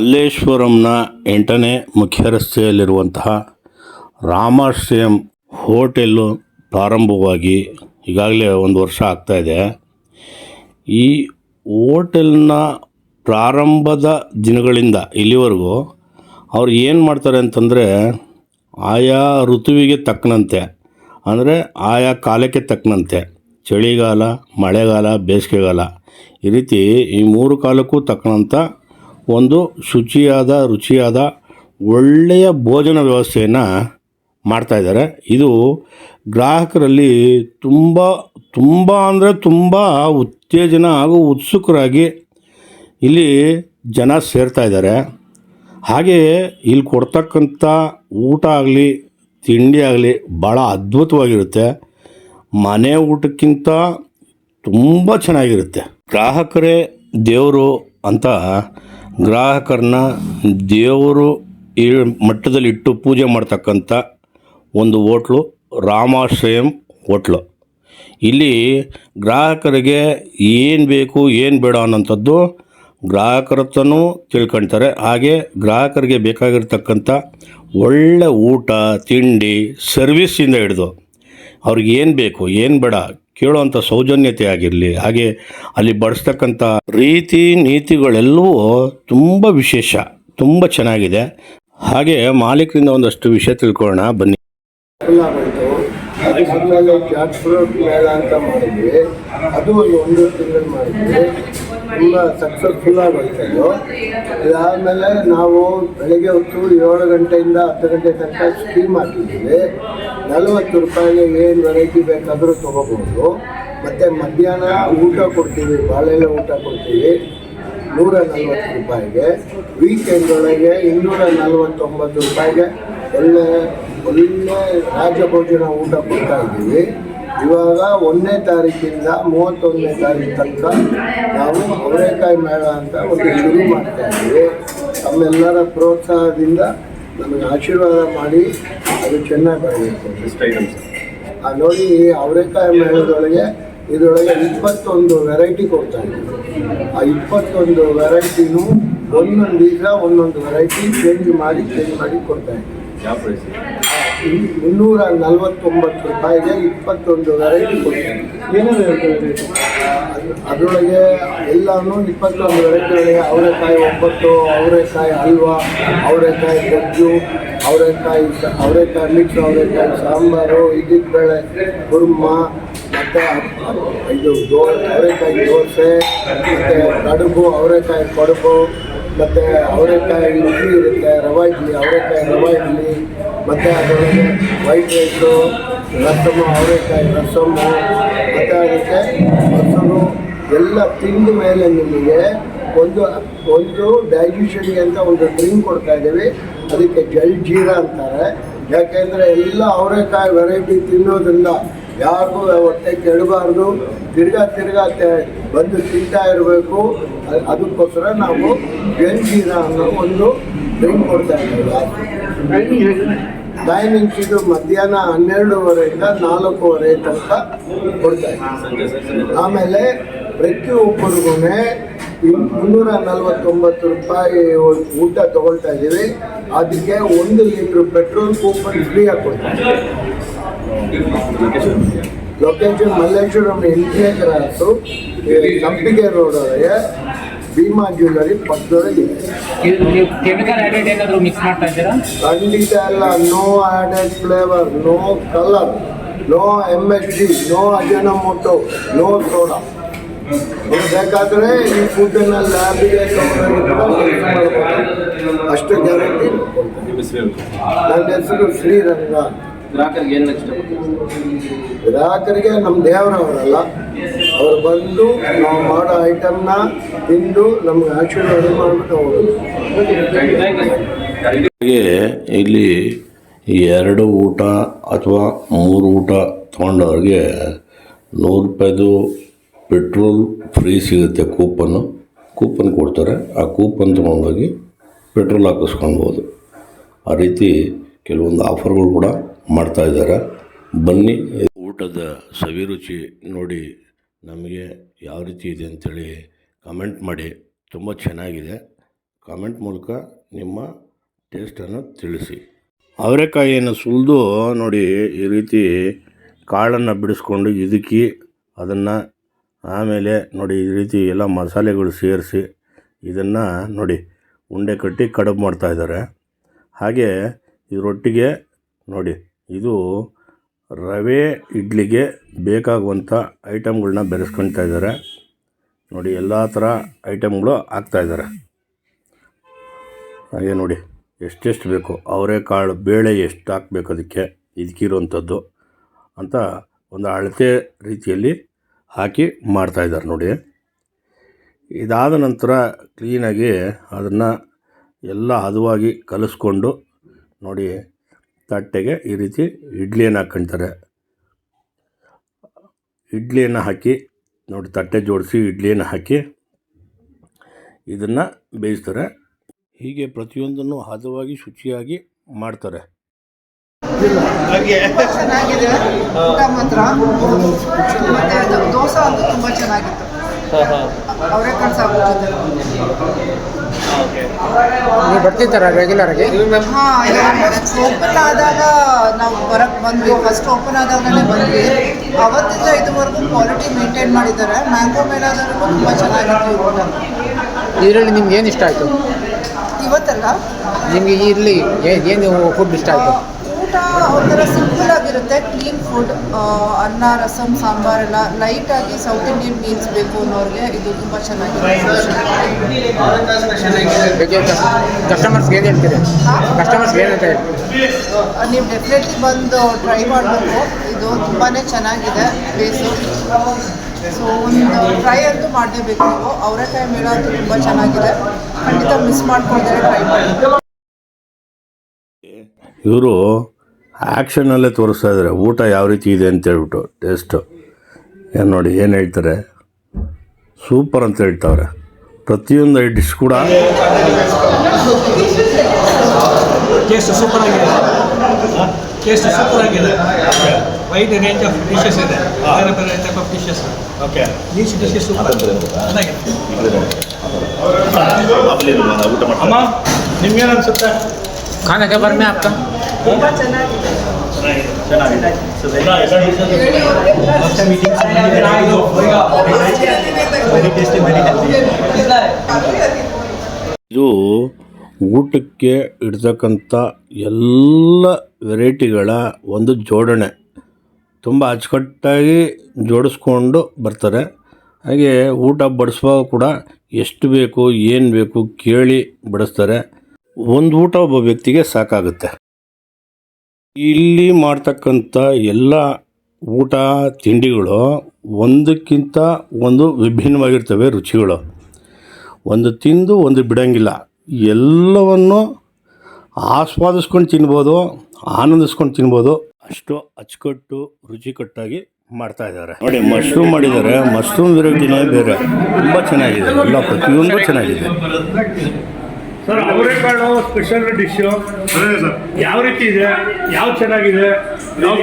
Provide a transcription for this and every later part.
ಮಲ್ಲೇಶ್ವರಂನ 8ನೇ ಮುಖ್ಯ ರಸ್ತೆಯಲ್ಲಿರುವಂತಹ ರಾಮಾಶ್ರಯಂ ಹೋಟೆಲ್ಲು ಪ್ರಾರಂಭವಾಗಿ ಈಗಾಗಲೇ 1 ವರ್ಷ ಆಗ್ತಾಯಿದೆ. ಈ ಹೋಟೆಲ್ನ ಪ್ರಾರಂಭದ ದಿನಗಳಿಂದ ಇಲ್ಲಿವರೆಗೂ ಅವ್ರು ಏನು ಮಾಡ್ತಾರೆ ಅಂತಂದರೆ, ಆಯಾ ಋತುವಿಗೆ ತಕ್ಕನಂತೆ, ಅಂದರೆ ಆಯಾ ಕಾಲಕ್ಕೆ ತಕ್ಕನಂತೆ, ಚಳಿಗಾಲ, ಮಳೆಗಾಲ, ಬೇಸಿಗೆಗಾಲ, ಈ ರೀತಿ ಈ 3 ಕಾಲಕ್ಕೂ ತಕ್ಕನಂಥ ಒಂದು ಶುಚಿಯಾದ, ರುಚಿಯಾದ, ಒಳ್ಳೆಯ ಭೋಜನ ವ್ಯವಸ್ಥೆಯನ್ನು ಮಾಡ್ತಾಯಿದ್ದಾರೆ. ಇದು ಗ್ರಾಹಕರಲ್ಲಿ ತುಂಬ ಅಂದರೆ ತುಂಬ ಉತ್ತೇಜನ ಹಾಗೂ ಉತ್ಸುಕರಾಗಿ ಇಲ್ಲಿ ಜನ ಸೇರ್ತಾ ಇದ್ದಾರೆ. ಹಾಗೆಯೇ ಇಲ್ಲಿ ಕೊಡ್ತಕ್ಕಂಥ ಊಟ ಆಗಲಿ, ತಿಂಡಿ ಆಗಲಿ ಭಾಳ ಅದ್ಭುತವಾಗಿರುತ್ತೆ. ಮನೆ ಊಟಕ್ಕಿಂತ ತುಂಬ ಚೆನ್ನಾಗಿರುತ್ತೆ. ಗ್ರಾಹಕರೇ ದೇವರು ಅಂತ ಗ್ರಾಹಕರನ್ನ ದೇವರು ಈ ಮಟ್ಟದಲ್ಲಿ ಇಟ್ಟು ಪೂಜೆ ಮಾಡ್ತಕ್ಕಂಥ ಒಂದು ಹೋಟ್ಲು ರಾಮಾಶ್ರಯಂ ಹೋಟ್ಲು. ಇಲ್ಲಿ ಗ್ರಾಹಕರಿಗೆ ಏನು ಬೇಕು ಏನು ಬೇಡ ಅನ್ನೋಂಥದ್ದು ಗ್ರಾಹಕರ ಹತ್ರನೂ ತಿಳ್ಕೊಳ್ತಾರೆ. ಹಾಗೆ ಗ್ರಾಹಕರಿಗೆ ಬೇಕಾಗಿರ್ತಕ್ಕಂಥ ಒಳ್ಳೆ ಊಟ, ತಿಂಡಿ, ಸರ್ವಿಸ್ಸಿಂದ ಹಿಡಿದು ಅವ್ರಿಗೆ ಏನು ಬೇಕು ಏನು ಬೇಡ ಕೇಳೋವಂಥ ಸೌಜನ್ಯತೆ ಆಗಿರಲಿ, ಹಾಗೆ ಅಲ್ಲಿ ಬಡಿಸ್ತಕ್ಕಂಥ ರೀತಿ ನೀತಿಗಳೆಲ್ಲವೂ ತುಂಬ ವಿಶೇಷ, ತುಂಬ ಚೆನ್ನಾಗಿದೆ. ಹಾಗೆ ಮಾಲೀಕರಿಂದ ಒಂದಷ್ಟು ವಿಷಯ ತಿಳ್ಕೊಳ್ಳೋಣ ಬನ್ನಿ. ಆಮೇಲೆ ಜಾಕ್ ಫ್ರೂಟ್ ಮೇಳ ಅಂತ ಮಾಡಿದ್ವಿ, ಅದು ಒಂದು ತಿಂಗಳು ಮಾಡಿದ್ವಿ, ತುಂಬ ಸಕ್ಸಸ್ಫುಲ್ ಆಗೋಯ್ತು. ಇದಾದಮೇಲೆ ನಾವು ಬೆಳಗ್ಗೆ ಹೊತ್ತು 7 ಗಂಟೆಯಿಂದ 10 ಗಂಟೆ ತನಕ ಸ್ಕೀಮ್ ಹಾಕಿದ್ದೀವಿ. 40 ರೂಪಾಯಿಗೆ ಏನು ವೆರೈಟಿ ಬೇಕಾದರೂ ತೊಗೋಬೋದು. ಮತ್ತು ಮಧ್ಯಾಹ್ನ ಊಟ ಕೊಡ್ತೀವಿ, ಬಾಳೆಲೆ ಊಟ ಕೊಡ್ತೀವಿ 140 ರೂಪಾಯಿಗೆ. ವೀಕೆಂಡ್ ಒಳಗೆ 249 ರೂಪಾಯಿಗೆ ಒಳ್ಳೆ ರಾಜಭೋಜನ ಊಟ ಕೊಡ್ತಾ ಇದ್ದೀವಿ. ಇವಾಗ 1ನೇ ತಾರೀಕಿಂದ 31ನೇ ತಾರೀಕು ತನಕ ನಾವು ಅವರೆಕಾಯಿ ಮೇಳ ಅಂತ ಒಂದು ಶುರು ಮಾಡ್ತಾ ಇದ್ದೀವಿ. ತಮ್ಮೆಲ್ಲರ ಪ್ರೋತ್ಸಾಹದಿಂದ ನಮಗೆ ಆಶೀರ್ವಾದ ಮಾಡಿ ಅದು ಚೆನ್ನಾಗಿ ಬರಬೇಕು. ನೋಡಿ, ಅವರೆಕಾಯಿ ಮೇಳದೊಳಗೆ ಇದರೊಳಗೆ 21 ವೆರೈಟಿ ಕೊಡ್ತಾ ಇದ್ದೀವಿ. ಆ 21 ವೆರೈಟಿನೂ ಒಂದೊಂದು ದಿವಸ ಒಂದೊಂದು ವೆರೈಟಿ ಚೇಂಜ್ ಮಾಡಿ ಕೊಡ್ತಾ ಇದ್ದೀವಿ. 349 ರೂಪಾಯಿಗೆ 21 ವೆರೈಟಿ ಕೊಡ್ತೀವಿ. ಅದರೊಳಗೆ ಎಲ್ಲನೂ 21 ವೆರೈಟಿ ಒಳಗೆ ಅವರೆಕಾಯಿ ಒಬ್ಬಟ್ಟು, ಅವರೆಕಾಯಿ ಹಲ್ವಾ, ಅವರೆಕಾಯಿ ಗೊಜ್ಜು, ಅವರೆಕಾಯಿ ಮಿಕ್ಸ್, ಅವರೆಕಾಯಿ ಸಾಂಬಾರು, ಬೇಳೆ ಕುರ್ಮ, ಮತ್ತು ಇದು ಅವರೆಕಾಯಿ ದೋಸೆ, ಮತ್ತು ಕಡುಬು, ಅವರೆಕಾಯಿ ಕಡುಬು, ಮತ್ತು ಅವರೆಕಾಯಿ ಇಡ್ಲಿ ಇರುತ್ತೆ, ರವೆ ಇಡ್ಲಿ, ಅವರೆಕಾಯಿ ರವೆ ಇಡ್ಲಿ, ಮತ್ತು ಅದರೊಳಗೆ ವೈಟ್ ರೈಸು, ರಸಮು, ಅವರೆಕಾಯಿ ರಸಮು, ಮತ್ತು ಅದಕ್ಕೆ ಮೊಸರು ಎಲ್ಲ ತಿಂದ ಮೇಲೆ ನಿಮಗೆ ಒಂದು ಡೈಜೆಷನ್ಗೆ ಅಂತ ಒಂದು ಡ್ರಿಂಕ್ ಕೊಡ್ತಾ ಇದ್ದೀವಿ. ಅದಕ್ಕೆ ಜಲ್ಜೀರಾ ಅಂತಾರೆ. ಯಾಕೆಂದರೆ ಎಲ್ಲ ಅವರೆಕಾಯಿ ವೆರೈಟಿ ತಿನ್ನೋದ್ರಿಂದ ಯಾರಿಗೂ ಹೊಟ್ಟೆ ಕೆಡಬಾರ್ದು, ತಿರ್ಗಾ ಬಂದು ತಿಂತಾ ಇರಬೇಕು. ಅದಕ್ಕೋಸ್ಕರ ನಾವು ಜಲ್ಜೀರಾ ಅನ್ನೋ ಒಂದು ಡ್ರಿಂಕ್ ಕೊಡ್ತಾ ಇದ್ದೀವಿ. ಟೈಮಿಂಗ್ಸ್ ಇದು ಮಧ್ಯಾಹ್ನ 12:30 4:30 ತನಕ ಕೊಡ್ತಾ ಇದ್ದೀವಿ. ಆಮೇಲೆ ಪ್ರತಿಯೊಬ್ಬರಿಗೂ 349 ರೂಪಾಯಿ ಊಟ ತೊಗೊಳ್ತಾ ಇದ್ದೀವಿ. ಅದಕ್ಕೆ 1 ಲೀಟ್ರ್ ಪೆಟ್ರೋಲ್ ಕೂಪನ್ ಫ್ರೀಯಾಗಿ ಕೊಡ್ತಾ ಇದ್ದೀವಿ. ಲೊಕೇಶನ್ ಮಲ್ಲೇಶ್ವರಂ ಎಂಟ್ನೇ ಕ್ರಾಸು, ಸಂಪಿಗೆ ರೋಡ್ ಒಳಗೆ ಭೀಮಾ ಜ್ಯುವೆಲ್ಲರಿ ಪಕ್ಕದೊಳಗೆ. ಖಂಡಿತ ಎಲ್ಲ. No added flavour, no colour, no MSG, no Ajinomoto, no soda. ಬೇಕಾದರೆ ಈ ಫುಡ್ಡನ್ನು ಲ್ಯಾಬಿಗೆ ಅಷ್ಟು ಗ್ಯಾರಂಟಿ. ನನ್ನ ಹೆಸರು ಶ್ರೀರಂಗ. ಗ್ರಾಹಕರಿಗೆ ಏನು ಗ್ರಾಹಕರಿಗೆ ನಮ್ಮ ದೇವರವರಲ್ಲ, ಅವರು ಬಂದು ನಾವು ಮಾಡೋ ಐಟಮ್ನ ತಿಂದು ನಮ್ಗೆ ಆಶೀರ್ವಾದ ಮಾಡಿಬಿಟ್ಟು ಹೋಗೋದು. ಇಲ್ಲಿ 2 ಊಟ ಅಥವಾ 3 ಊಟ ತೊಗೊಂಡವ್ರಿಗೆ 100 ರೂಪಾಯಿದು ಪೆಟ್ರೋಲ್ ಫ್ರೀ ಸಿಗುತ್ತೆ. ಕೂಪನ್ ಕೊಡ್ತಾರೆ. ಆ ಕೂಪನ್ ತೊಗೊಂಡೋಗಿ ಪೆಟ್ರೋಲ್ ಹಾಕಿಸ್ಕೊಳ್ಬೋದು. ಆ ರೀತಿ ಕೆಲವೊಂದು ಆಫರ್ಗಳು ಕೂಡ ಮಾಡ್ತಾಯಿದ್ದಾರೆ. ಬನ್ನಿ, ಊಟದ ಸವಿರುಚಿ ನೋಡಿ ನಮಗೆ ಯಾವ ರೀತಿ ಇದೆ ಅಂಥೇಳಿ ಕಮೆಂಟ್ ಮಾಡಿ. ತುಂಬ ಚೆನ್ನಾಗಿದೆ. ಕಾಮೆಂಟ್ ಮೂಲಕ ನಿಮ್ಮ ಟೇಸ್ಟನ್ನು ತಿಳಿಸಿ. ಅವರೆಕಾಯಿಯನ್ನು ಸುಲಿದು ನೋಡಿ ಈ ರೀತಿ ಕಾಳನ್ನು ಬಿಡಿಸ್ಕೊಂಡು ಇದಕ್ಕಿ ಅದನ್ನು ಆಮೇಲೆ ನೋಡಿ ಈ ರೀತಿ ಎಲ್ಲ ಮಸಾಲೆಗಳು ಸೇರಿಸಿ ಇದನ್ನು ನೋಡಿ ಉಂಡೆ ಕಟ್ಟಿ ಕಡುಬು ಮಾಡ್ತಾಯಿದ್ದಾರೆ. ಹಾಗೆ ಇದರೊಟ್ಟಿಗೆ ನೋಡಿ ಇದು ರವೆ ಇಡ್ಲಿಗೆ ಬೇಕಾಗುವಂಥ ಐಟಮ್ಗಳನ್ನ ಬೆರೆಸ್ಕೊಳ್ತಾ ಇದ್ದಾರೆ. ನೋಡಿ ಎಲ್ಲ ಥರ ಐಟಮ್ಗಳು ಹಾಕ್ತಾಯಿದ್ದಾರೆ. ಹಾಗೆ ನೋಡಿ ಎಷ್ಟೆಷ್ಟು ಬೇಕು ಅವರೆಕಾಳು ಬೇಳೆ ಎಷ್ಟು ಹಾಕಬೇಕು ಅದಕ್ಕೆ ಇದಕ್ಕಿರುವಂಥದ್ದು ಅಂತ ಒಂದು ಅಳತೆ ರೀತಿಯಲ್ಲಿ ಹಾಕಿ ಮಾಡ್ತಾಯಿದ್ದಾರೆ ನೋಡಿ. ಇದಾದ ನಂತರ ಕ್ಲೀನಾಗಿ ಅದನ್ನು ಎಲ್ಲ ಹದವಾಗಿ ಕಲಿಸ್ಕೊಂಡು ನೋಡಿ ತಟ್ಟೆಗೆ ಈ ರೀತಿ ಇಡ್ಲಿಯನ್ನು ಹಾಕ್ಕೊಳ್ತಾರೆ. ಇಡ್ಲಿಯನ್ನು ಹಾಕಿ ನೋಡಿ ತಟ್ಟೆ ಜೋಡಿಸಿ ಇಡ್ಲಿಯನ್ನು ಹಾಕಿ ಇದನ್ನು ಬೇಯಿಸ್ತಾರೆ. ಹೀಗೆ ಪ್ರತಿಯೊಂದನ್ನು ಹದವಾಗಿ ಶುಚಿಯಾಗಿ ಮಾಡ್ತಾರೆ. ಚೆನ್ನಾಗಿದೆ ಊಟ ಮಾತ್ರ. ಮತ್ತೆ ದೋಸೆ ಅಂತೂ ತುಂಬ ಚೆನ್ನಾಗಿತ್ತು. ಅವರೆಕಾಳು ಸಾಕು ಜೊತೆ. ನೀವು ಬರ್ತಿರ್ತಾರ ರೆಗ್ಯುಲರ್ ಆಗಿ? ಓಪನ್ ಆದಾಗ ನಾವು ಹೊರಗೆ ಬಂದ್ವಿ. ಫಸ್ಟ್ ಓಪನ್ ಆದಾಗಲೇ ಬಂದ್ವಿ. ಅವತ್ತಿಂದ ಇದುವರೆಗೂ ಕ್ವಾಲಿಟಿ ಮೇಂಟೈನ್ ಮಾಡಿದ್ದಾರೆ. ಮ್ಯಾಂಗೋ ಮೇಲಾದರೂ ತುಂಬ ಚೆನ್ನಾಗಿತ್ತು ಊಟ. ಇದರಲ್ಲಿ ನಿಮ್ಗೆ ಏನು ಇಷ್ಟ ಆಯಿತು? ಇವತ್ತಲ್ಲ ನಿಮಗೆ ಇಲ್ಲಿ ಏನು ಫುಡ್ ಇಷ್ಟ ಆಯಿತು? ಊಟ ಒಂಥರ ಸಿಂಪಲ್ ಆಗಿರುತ್ತೆ. ಕ್ಲೀನ್ ಫುಡ್, ಅನ್ನ ರಸಮ್ ಸಾಂಬಾರೆಲ್ಲ ಲೈಟಾಗಿ ಸೌತ್ ಇಂಡಿಯನ್ ಮೀಲ್ಸ್ ಬೇಕು ಅನ್ನೋರಿಗೆ ಇದು ತುಂಬ ಚೆನ್ನಾಗಿದೆ. ಕಸ್ಟಮರ್ಸ್ಗೆ ಏನು ಹೇಳ್ತೀರಿ? ಕಸ್ಟಮರ್ಸ್ಗೆ ಏನಂತ ಹೇಳಿ? ನೀವು ಡೆಫಿನೆಟ್ಲಿ ಬಂದು ಟ್ರೈ ಮಾಡಬೇಕು. ಇದು ತುಂಬಾ ಚೆನ್ನಾಗಿದೆ ಬೇಸು. ಸೊ ಒಂದು ಟ್ರೈ ಅಂತೂ ಮಾಡಲೇಬೇಕು ನೀವು. ಅವರೆಕಾಯಿ ಮೇಳ ಅಂತೂ ತುಂಬ ಚೆನ್ನಾಗಿದೆ. ಖಂಡಿತ ಮಿಸ್ ಮಾಡ್ಕೊಳ್ತಾರೆ, ಟ್ರೈ ಮಾಡಿ. ಇವರು ಆ್ಯಕ್ಷನಲ್ಲೇ ತೋರಿಸ್ತಾ ಇದ್ದಾರೆ ಊಟ ಯಾವ ರೀತಿ ಇದೆ ಅಂತೇಳ್ಬಿಟ್ಟು. ಟೇಸ್ಟು ಏನು ನೋಡಿ ಏನು ಹೇಳ್ತಾರೆ, ಸೂಪರ್ ಅಂತ ಹೇಳ್ತಾವ್ರೆ. ಪ್ರತಿಯೊಂದು ಡಿಶ್ ಕೂಡ ಟೇಸ್ಟ್ ಸೂಪರ್ ಆಗಿದೆ. ಟೇಸ್ಟ್ ಸೂಪರ್ ಆಗಿದೆ. ವೈಡ್ ರೇಂಜ್ ಆಫ್ ಡಿಶಸ್ ಇದೆ. ಬೇರೆ ಬೇರೆ type of dishes. Okay, each dishes super ಚೆನ್ನಾಗಿದೆ. ಅಮ್ಮ ನಿಮ್ಗೇನು ಅನಿಸುತ್ತೆ? खाने के बारे में आपका? ತುಂಬ ಚೆನ್ನಾಗಿದೆ. ಇದು ಊಟಕ್ಕೆ ಇಡ್ತಕ್ಕಂಥ ಎಲ್ಲ ವೆರೈಟಿಗಳ ಒಂದು ಜೋಡಣೆ. ತುಂಬ ಅಚ್ಚುಕಟ್ಟಾಗಿ ಜೋಡಿಸ್ಕೊಂಡು ಬರ್ತಾರೆ. ಹಾಗೆ ಊಟ ಬಡಿಸುವಾಗ ಕೂಡ ಎಷ್ಟು ಬೇಕು ಏನು ಬೇಕು ಕೇಳಿ ಬಡಿಸ್ತಾರೆ. ಒಂದು ಊಟ ಒಬ್ಬ ವ್ಯಕ್ತಿಗೆ ಸಾಕಾಗುತ್ತೆ. ಇಲ್ಲಿ ಮಾಡ್ತಕ್ಕಂಥ ಎಲ್ಲ ಊಟ ತಿಂಡಿಗಳು ಒಂದಕ್ಕಿಂತ ಒಂದು ವಿಭಿನ್ನವಾಗಿರ್ತವೆ ರುಚಿಗಳು. ಒಂದು ತಿಂದು ಒಂದು ಬಿಡೋಂಗಿಲ್ಲ. ಎಲ್ಲವನ್ನು ಆಸ್ವಾದಿಸ್ಕೊಂಡು ತಿನ್ಬೋದು, ಆನಂದಿಸ್ಕೊಂಡು ತಿನ್ಬೋದು. ಅಷ್ಟು ಅಚ್ಚುಕಟ್ಟು ರುಚಿಕಟ್ಟಾಗಿ ಮಾಡ್ತಾಯಿದ್ದಾರೆ ನೋಡಿ. ಮಶ್ರೂಮ್ ಮಾಡಿದ್ದಾರೆ. ಮಶ್ರೂಮ್ ವೆರೈಟಿನೇ ಬೇರೆ, ತುಂಬ ಚೆನ್ನಾಗಿದೆ. ಎಲ್ಲ ಪ್ರತಿಯೊಂದು ಚೆನ್ನಾಗಿದೆ. ಸರ್ ಅವರೆಕಾಳು ಸ್ಪೆಷಲ್ ಡಿಶ್ಶು ಯಾವ ರೀತಿ ಇದೆ, ಯಾವ ಚೆನ್ನಾಗಿದೆ, ನೋಡಿ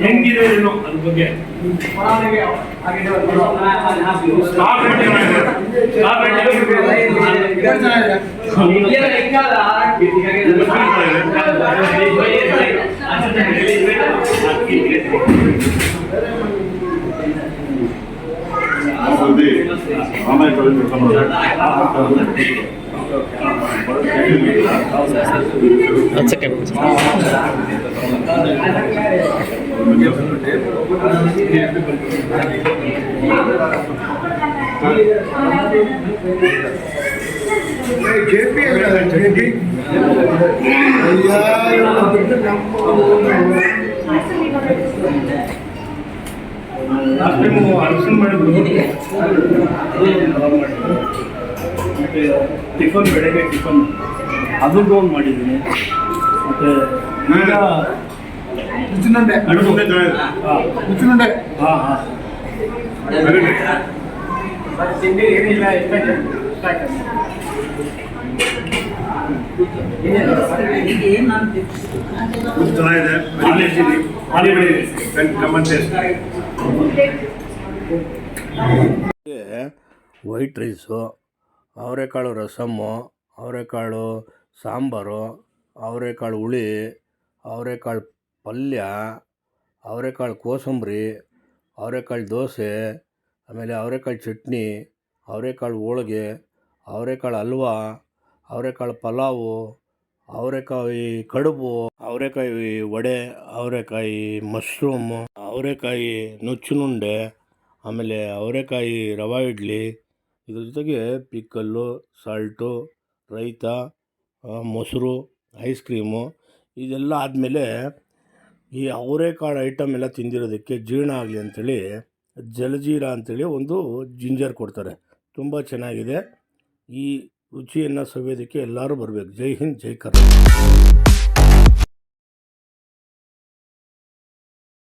ಹೆಂಗಿದೆ ಏನು ಅದ್ರ ಬಗ್ಗೆ. ಅರ್ಸನ್ ಮಾಡಿದ್ರು ಮತ್ತು ಟಿಫನ್ ಬೆಳಗ್ಗೆ ಟಿಫನ್ ಅದನ್ನು ಒಂದು ಮಾಡಿದ್ದೀನಿ. ಮತ್ತು ಈಗ ಉಚ್ಚಿನುಂಡೆ ಹಾಂ ಹಾಂ ತಿಂಡಿ ಏನಿಲ್ಲ ಚೆನ್ನಾಗಿದೆ. ಹಾಲಿ ಬೆಳೆ ಕಮ್ಮನ್ ಟೇಸ್ಟ್. ವೈಟ್ ರೈಸು, ಅವರೆಕಾಳು ರಸಮ್ಮು, ಅವರೆಕಾಳು ಸಾಂಬಾರು, ಅವರೆಕಾಳು ಹುಳಿ, ಅವರೆಕಾಳು ಪಲ್ಯ, ಅವರೆಕಾಳು ಕೋಸಂಬರಿ, ಅವರೆಕಾಳು ದೋಸೆ, ಆಮೇಲೆ ಅವರೆಕಾಳು ಚಟ್ನಿ, ಅವರೆಕಾಳು ಹೋಳ್ಗೆ, ಅವರೆಕಾಳು ಹಲ್ವಾ, ಅವರೆಕಾಳು ಪಲಾವು, ಅವರೆಕಾಯಿ ಕಡುಬು, ಅವರೆಕಾಯಿ ವಡೆ, ಅವರೆಕಾಯಿ ಮಶ್ರೂಮು, ಅವರೆಕಾಯಿ ನುಚ್ಚುನುಂಡೆ, ಆಮೇಲೆ ಅವರೆಕಾಯಿ ರವಾ ಇಡ್ಲಿ, ಇದ್ರ ಜೊತೆಗೆ ಪಿಕ್ಕಲ್ಲು, ಸಾಲ್ಟು, ರೈತ, ಮೊಸರು, ಐಸ್ ಕ್ರೀಮು. ಇದೆಲ್ಲ ಆದಮೇಲೆ ಈ ಅವರೆಕಾಳು ಐಟಮ್ ಎಲ್ಲ ತಿಂದಿರೋದಕ್ಕೆ ಜೀರ್ಣ ಆಗಲಿ ಅಂಥೇಳಿ ಜಲಜೀರ ಅಂಥೇಳಿ ಒಂದು ಜಿಂಜರ್ ಕೊಡ್ತಾರೆ. ತುಂಬ ಚೆನ್ನಾಗಿದೆ. ಈ ರುಚಿಯನ್ನು ಸವಿಯೋದಕ್ಕೆ ಎಲ್ಲರೂ ಬರಬೇಕು. ಜೈ ಹಿಂದ್, ಜೈ ಕರ್ನಾಟಕ.